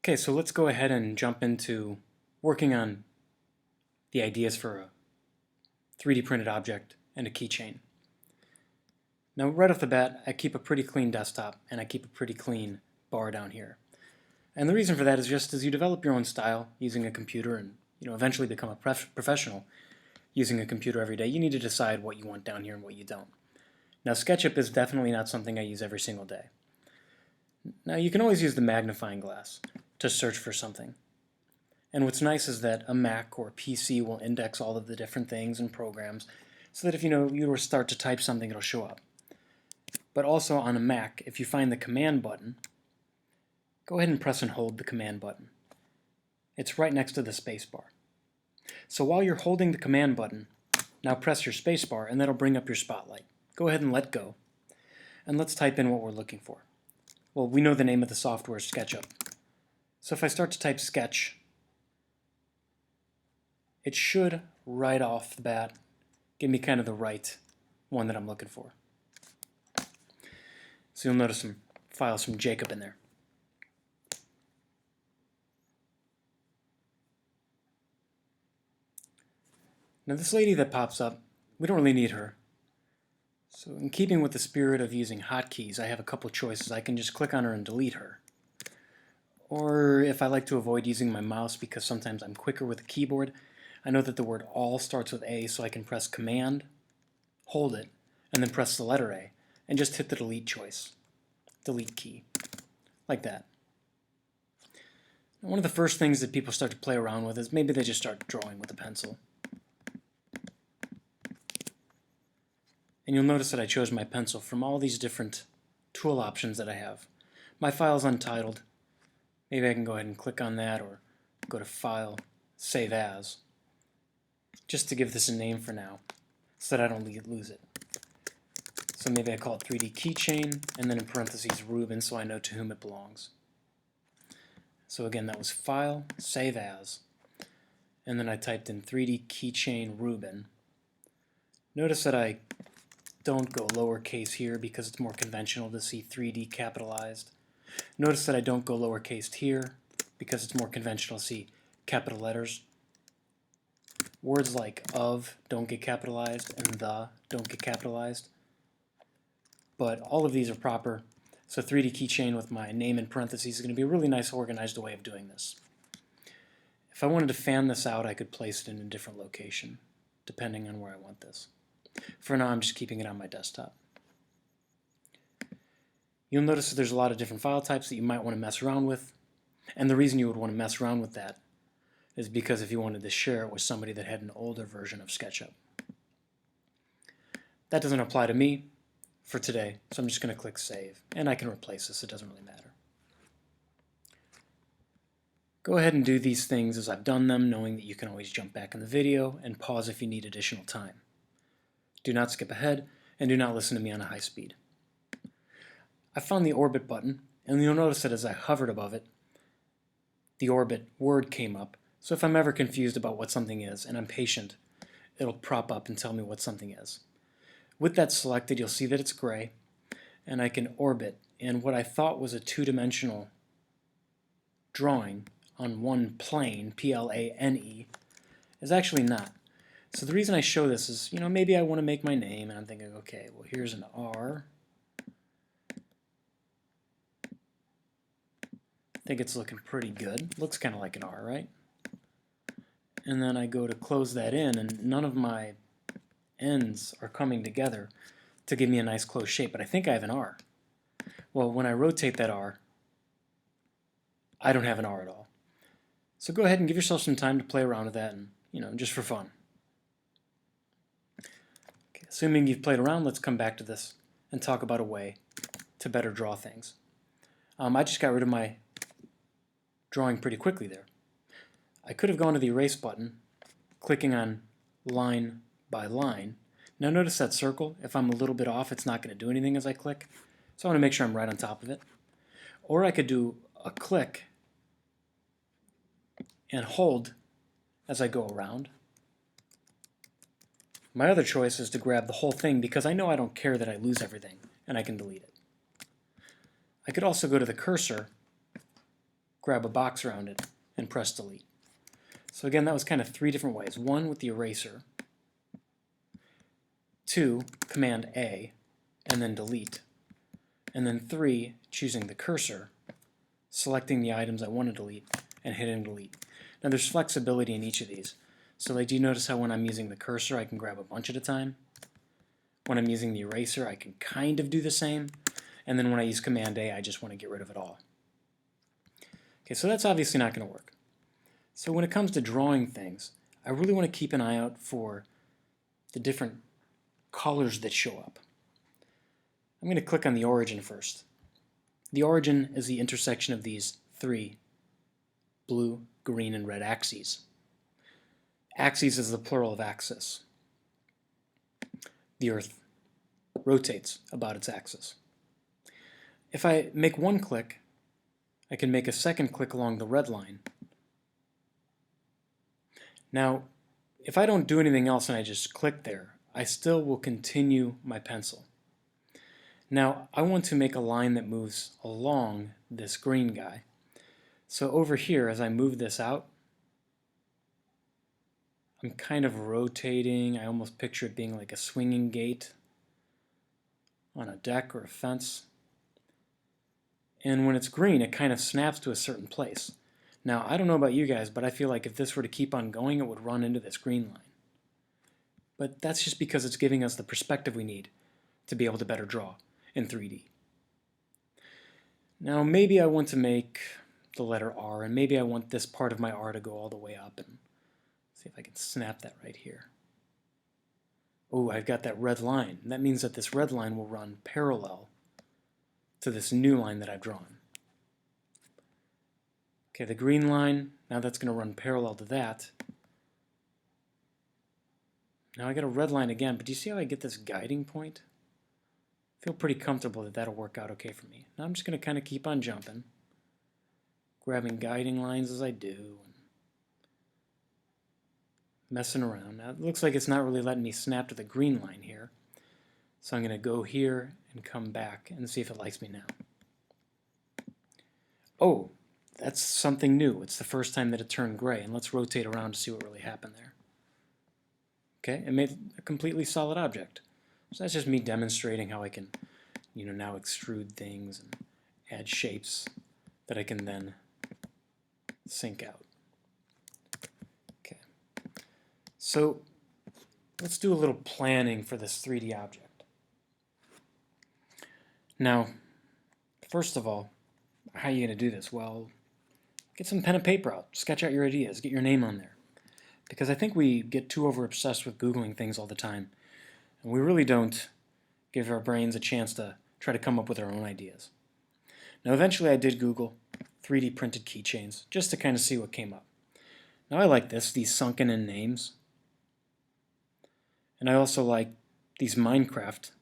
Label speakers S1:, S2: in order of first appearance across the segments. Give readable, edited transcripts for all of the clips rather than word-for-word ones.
S1: Okay, so let's go ahead and jump into working on the ideas for a 3D printed object and a keychain. Now right off the bat, I keep a pretty clean desktop and I keep a pretty clean bar down here. And the reason for that is just as you develop your own style using a computer and eventually become a professional using a computer every day, you need to decide what you want down here and what you don't. Now SketchUp is definitely not something I use every single day. Now you can always use the magnifying glass to search for something. And what's nice is that a Mac or a PC will index all of the different things and programs so that if you were to start to type something, it'll show up. But also on a Mac, if you find the command button, go ahead and press and hold the command button. It's right next to the space bar. So while you're holding the command button, now press your space bar and that'll bring up your spotlight. Go ahead and let go. And let's type in what we're looking for. Well, we know the name of the software is SketchUp. So if I start to type sketch, it should right off the bat give me kind of the right one that I'm looking for. So you'll notice some files from Jacob in there. Now this lady that pops up, we don't really need her. So in keeping with the spirit of using hotkeys, I have a couple choices. I can just click on her and delete her. Or if I like to avoid using my mouse because sometimes I'm quicker with a keyboard, I know that the word all starts with A, so I can press Command, hold it, and then press the letter A, and just hit the delete choice, delete key, like that. Now, one of the first things that people start to play around with is maybe they just start drawing with a pencil. And you'll notice that I chose my pencil from all these different tool options that I have. My file's untitled. Maybe I can go ahead and click on that or go to File, Save As, just to give this a name for now so that I don't lose it. So maybe I call it 3D Keychain and then in parentheses Rubin so I know to whom it belongs. So again, that was File, Save As, and then I typed in 3D Keychain Rubin. Notice that I don't go lowercase here because it's more conventional to see 3D capitalized. Notice that I don't go lowercase here because it's more conventional to see capital letters. Words like of don't get capitalized and the don't get capitalized. But all of these are proper. So 3D Keychain with my name in parentheses is going to be a really nice organized way of doing this. If I wanted to fan this out, I could place it in a different location depending on where I want this. For now, I'm just keeping it on my desktop. You'll notice that there's a lot of different file types that you might want to mess around with. And the reason you would want to mess around with that is because if you wanted to share it with somebody that had an older version of SketchUp. That doesn't apply to me for today, so I'm just going to click Save. And I can replace this, it doesn't really matter. Go ahead and do these things as I've done them, knowing that you can always jump back in the video and pause if you need additional time. Do not skip ahead, and do not listen to me on a high speed. I found the orbit button, and you'll notice that as I hovered above it, the orbit word came up. So if I'm ever confused about what something is, and I'm patient, it'll prop up and tell me what something is. With that selected, you'll see that it's gray, and I can orbit, and what I thought was a two-dimensional drawing on one plane, P-L-A-N-E, is actually not. So the reason I show this is, maybe I want to make my name, and I'm thinking, okay, well here's an R. I think it's looking pretty good. Looks kind of like an R, right? And then I go to close that in, and none of my ends are coming together to give me a nice closed shape, but I think I have an R. Well, when I rotate that R, I don't have an R at all. So go ahead and give yourself some time to play around with that, and just for fun. Okay, assuming you've played around, let's come back to this and talk about a way to better draw things. I just got rid of my drawing pretty quickly there. I could have gone to the erase button, clicking on line by line. Now notice that circle, if I'm a little bit off, it's not going to do anything as I click. So I want to make sure I'm right on top of it. Or I could do a click and hold as I go around. My other choice is to grab the whole thing because I know I don't care that I lose everything and I can delete it. I could also go to the cursor grab a box around it, and press delete. So again, that was kind of 3 different ways. 1 with the eraser, 2, Command A, and then delete. And then 3, choosing the cursor, selecting the items I want to delete, and hitting delete. Now there's flexibility in each of these. So like, do you notice how when I'm using the cursor, I can grab a bunch at a time? When I'm using the eraser, I can kind of do the same. And then when I use Command A, I just want to get rid of it all. Okay, so that's obviously not going to work. So when it comes to drawing things, I really want to keep an eye out for the different colors that show up. I'm going to click on the origin first. The origin is the intersection of these 3 blue, green, and red axes. Axes is the plural of axis. The Earth rotates about its axis. If I make 1 click, I can make a 2nd click along the red line. Now, if I don't do anything else and I just click there, I still will continue my pencil. Now, I want to make a line that moves along this green guy. So over here, as I move this out, I'm kind of rotating. I almost picture it being like a swinging gate on a deck or a fence. And when it's green, it kind of snaps to a certain place. Now, I don't know about you guys, but I feel like if this were to keep on going, it would run into this green line. But that's just because it's giving us the perspective we need to be able to better draw in 3D. Now, maybe I want to make the letter R, and maybe I want this part of my R to go all the way up. And see if I can snap that right here. Oh, I've got that red line. That means that this red line will run parallel to this new line that I've drawn. Okay, the green line, now that's going to run parallel to that. Now I got a red line again, but do you see how I get this guiding point? I feel pretty comfortable that that'll work out okay for me. Now I'm just going to kind of keep on jumping, grabbing guiding lines as I do, and messing around. Now it looks like it's not really letting me snap to the green line here. So I'm going to go here and come back and see if it likes me now. Oh, that's something new. It's the first time that it turned gray, and let's rotate around to see what really happened there. Okay, it made a completely solid object. So that's just me demonstrating how I can, now extrude things and add shapes that I can then sync out. Okay, so let's do a little planning for this 3D object. Now, first of all, how are you going to do this? Well, get some pen and paper out, sketch out your ideas, get your name on there. Because I think we get too over-obsessed with Googling things all the time, and we really don't give our brains a chance to try to come up with our own ideas. Now, eventually I did Google 3D printed keychains, just to kind of see what came up. Now I like this, these sunken-in names. And I also like these Minecraft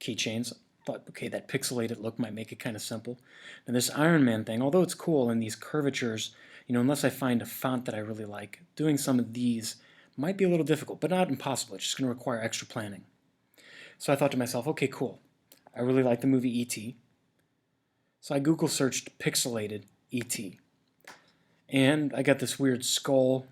S1: keychains. Thought, okay, that pixelated look might make it kind of simple. And this Iron Man thing, although it's cool, and these curvatures, unless I find a font that I really like, doing some of these might be a little difficult, but not impossible. It's just going to require extra planning. So I thought to myself, okay, cool. I really like the movie E.T. So I Google searched pixelated E.T. And I got this weird skull.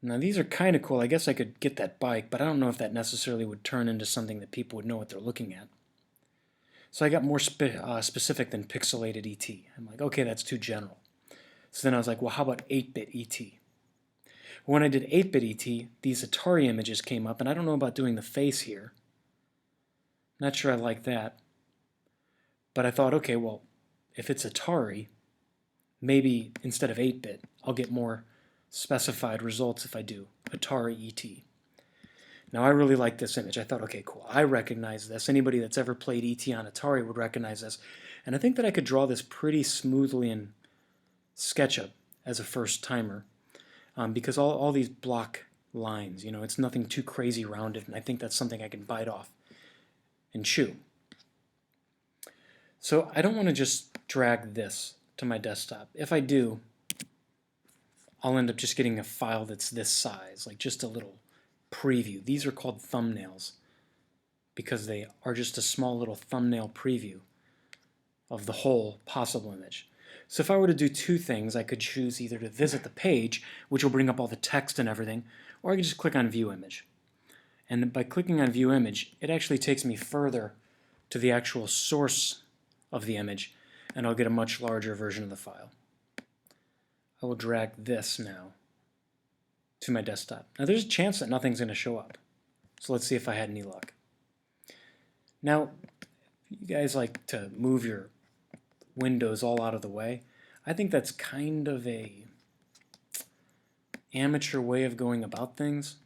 S1: Now these are kind of cool. I guess I could get that bike, but I don't know if that necessarily would turn into something that people would know what they're looking at. So I got more specific than pixelated E.T. I'm like, okay, that's too general. So then I was like, well, how about 8-bit E.T.? When I did 8-bit E.T., these Atari images came up, and I don't know about doing the face here. Not sure I like that. But I thought, okay, well, if it's Atari, maybe instead of 8-bit, I'll get more specified results if I do Atari E.T. Now, I really like this image. I thought, okay, cool. I recognize this. Anybody that's ever played E.T. on Atari would recognize this. And I think that I could draw this pretty smoothly in SketchUp as a first timer, because all these block lines, it's nothing too crazy rounded, and I think that's something I can bite off and chew. So I don't want to just drag this to my desktop. If I do, I'll end up just getting a file that's this size, like just a little preview. These are called thumbnails because they are just a small little thumbnail preview of the whole possible image. So if I were to do two things, I could choose either to visit the page, which will bring up all the text and everything, or I could just click on View Image. And by clicking on View Image, it actually takes me further to the actual source of the image, and I'll get a much larger version of the file. I will drag this now to my desktop. Now there's a chance that nothing's going to show up. So let's see if I had any luck. Now, you guys like to move your windows all out of the way. I think that's kind of a amateur way of going about things.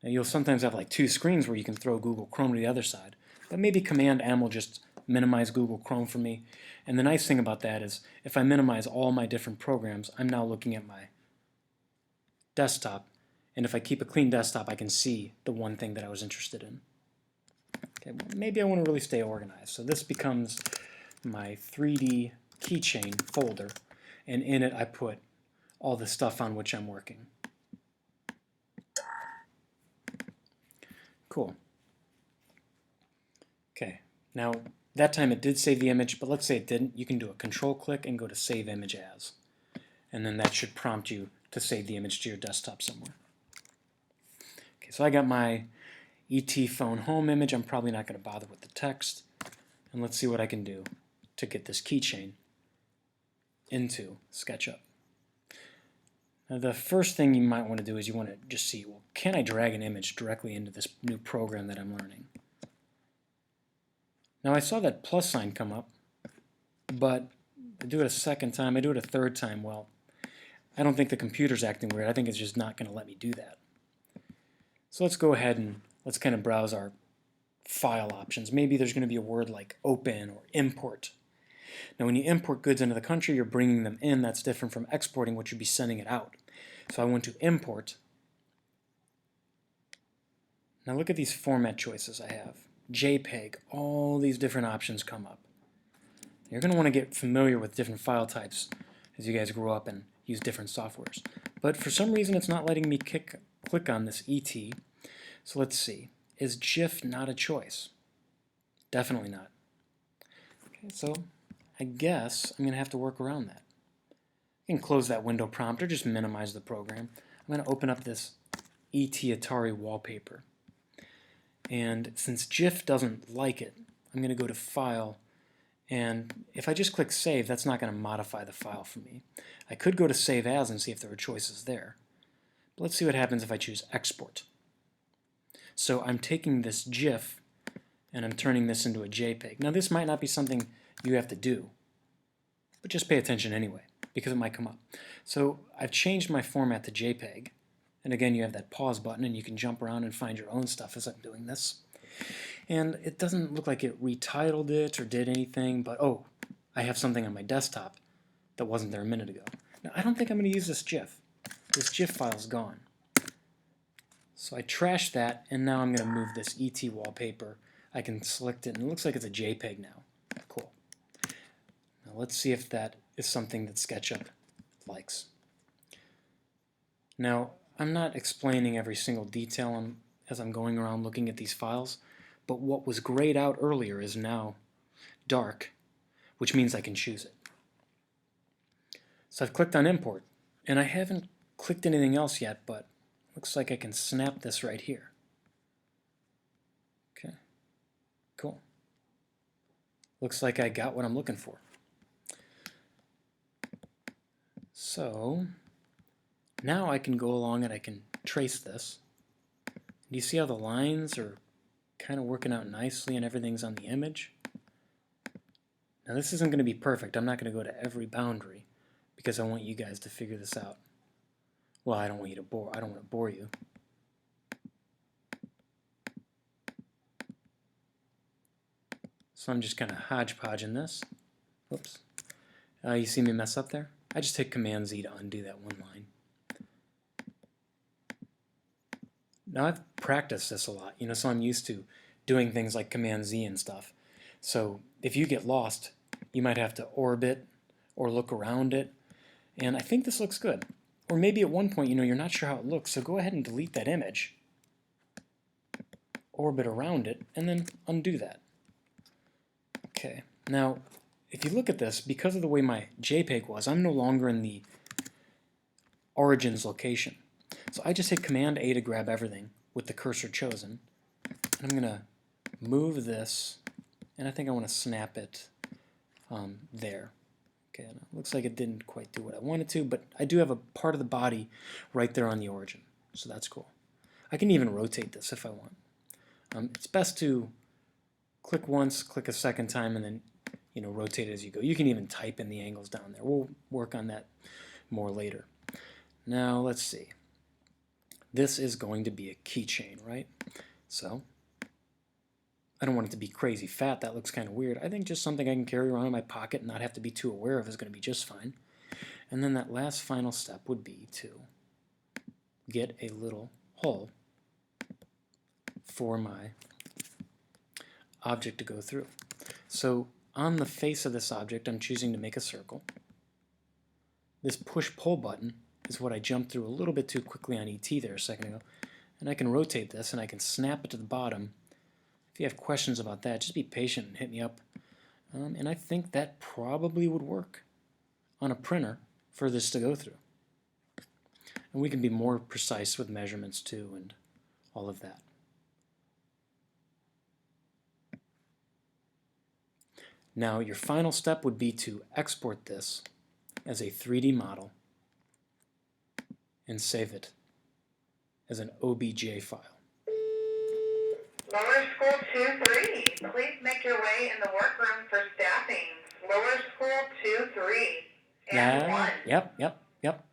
S1: Now, you'll sometimes have like two screens where you can throw Google Chrome to the other side, but maybe Command M will just minimize Google Chrome for me. And the nice thing about that is if I minimize all my different programs, I'm now looking at my desktop, and if I keep a clean desktop, I can see the one thing that I was interested in. Okay, well, maybe I want to really stay organized. So this becomes my 3D keychain folder, and in it I put all the stuff on which I'm working. Cool. Okay, now that time it did save the image, but let's say it didn't. You can do a control click and go to Save Image As, and then that should prompt you to save the image to your desktop somewhere. Okay, so I got my ET phone home image. I'm probably not going to bother with the text, and let's see what I can do to get this keychain into SketchUp. Now the first thing you might want to do is you want to just see, well, can I drag an image directly into this new program that I'm learning? Now I saw that plus sign come up, but I do it a second time, I do it a third time. Well, I don't think the computer's acting weird. I think it's just not going to let me do that. So let's go ahead and let's kind of browse our file options. Maybe there's going to be a word like open or import. Now when you import goods into the country, you're bringing them in. That's different from exporting, which you'd be sending it out. So I want to import. Now look at these format choices I have. JPEG, all these different options come up. You're going to want to get familiar with different file types as you guys grow up and use different softwares. But for some reason it's not letting me click on this ET. So let's see. Is GIF not a choice? Definitely not. Okay, so I guess I'm going to have to work around that. I can close that window prompt or just minimize the program. I'm going to open up this ET Atari wallpaper. And since GIF doesn't like it, I'm going to go to File, and if I just click Save, that's not going to modify the file for me. I could go to Save As and see if there are choices there. But let's see what happens if I choose Export. So I'm taking this GIF and I'm turning this into a JPEG. Now this might not be something you have to do, but just pay attention anyway, because it might come up. So I've changed my format to JPEG, and again you have that pause button and you can jump around and find your own stuff as I'm doing this. And it doesn't look like it retitled it or did anything, but oh, I have something on my desktop that wasn't there a minute ago. Now I don't think I'm going to use this GIF. This GIF file's gone. So I trashed that, and now I'm going to move this ET wallpaper. I can select it, and it looks like it's a JPEG now. Cool. Now let's see if that is something that SketchUp likes. Now, I'm not explaining every single detail as I'm going around looking at these files, but what was grayed out earlier is now dark, which means I can choose it. So I've clicked on Import, and I haven't clicked anything else yet, but looks like I can snap this right here. Okay, cool. Looks like I got what I'm looking for. So now I can go along and I can trace this. Do you see how the lines are kind of working out nicely and everything's on the image? Now this isn't going to be perfect. I'm not going to go to every boundary because I want you guys to figure this out. Well, I don't want to bore you. So I'm just kind of hodgepodging this. Whoops. You see me mess up there? I just hit Command Z to undo that one line. Now I've practiced this a lot, so I'm used to doing things like Command Z and stuff. So if you get lost, you might have to orbit or look around it. And I think this looks good. Or maybe at one point, you're not sure how it looks, so go ahead and delete that image, orbit around it, and then undo that. Okay, now if you look at this, because of the way my JPEG was, I'm no longer in the origins location. So I just hit Command A to grab everything with the cursor chosen. And I'm going to move this, and I think I want to snap it there. Okay, and it looks like it didn't quite do what I wanted to, but I do have a part of the body right there on the origin, so that's cool. I can even rotate this if I want. It's best to click once, click a second time, and then rotate it as you go. You can even type in the angles down there. We'll work on that more later. Now let's see. This is going to be a keychain, right? So I don't want it to be crazy fat. That looks kind of weird. I think just something I can carry around in my pocket and not have to be too aware of is going to be just fine. And then that last final step would be to get a little hole for my object to go through. So on the face of this object, I'm choosing to make a circle. This push-pull button is what I jumped through a little bit too quickly on ET there a second ago. And I can rotate this and I can snap it to the bottom. If you have questions about that, just be patient and hit me up. And I think that probably would work on a printer for this to go through. And we can be more precise with measurements too and all of that. Now your final step would be to export this as a 3D model and save it as an OBJ file.
S2: Lower School 2-3, please make your way in the workroom for staffing. Lower School 2-3 and 1.
S1: Yep.